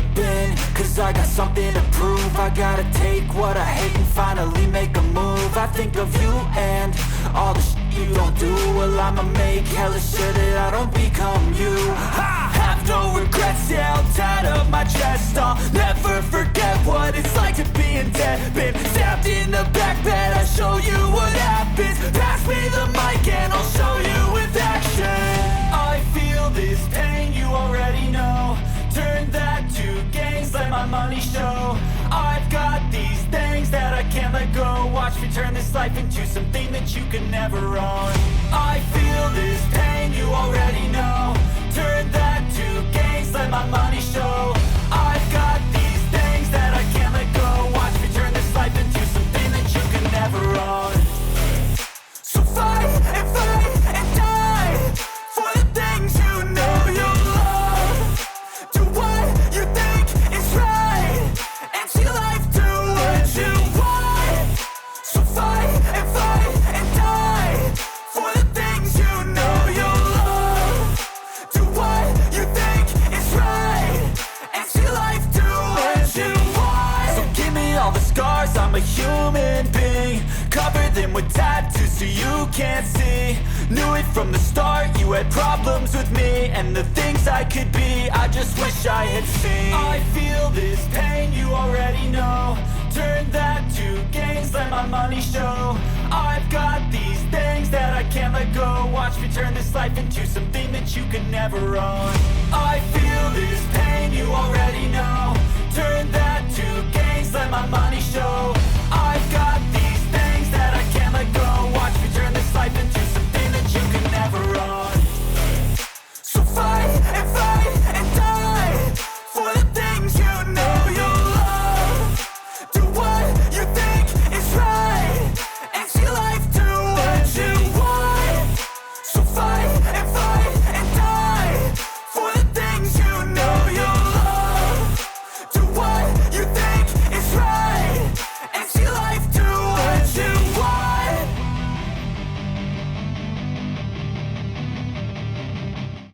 deep in, cause I got something to prove. I gotta take what I hate and finally make a move. I think of you and all the shit you don't do. Well, I'ma make hella sure that I don't become you. I have no regrets, yeah, I'll tie up my chest. I'll never forget what it's like to be in debt. Been stabbed in the back bed, I'll show you what happens. Pass me the mic and I'll show you with action. I feel this pain, you already know. Turn that to gains, let my money show. I've got these things that I can't let go. Watch me turn this life into something that you can never own. I feel this pain, you already know. Turn that to gains, let my money show. I've got these things that I can't let go. Watch me turn this life into something that you can never own. So fight and die for the things you know you love. Do what you think is right and see life do what you want. So fight and die for the things you know you love. Do what you think is right and see life do what you want. So give me all the scars, I'm a human being. Cover them with tattoos so you can't see. Knew it from the start, you had problems with me and the things I could be, I just wish I had seen. I feel this pain, you already know. Turn that to gains, let my money show. I've got these things that I can't let go. Watch me turn this life into something that you can never own. I feel this pain, you already know. Turn that to gains, let my money show.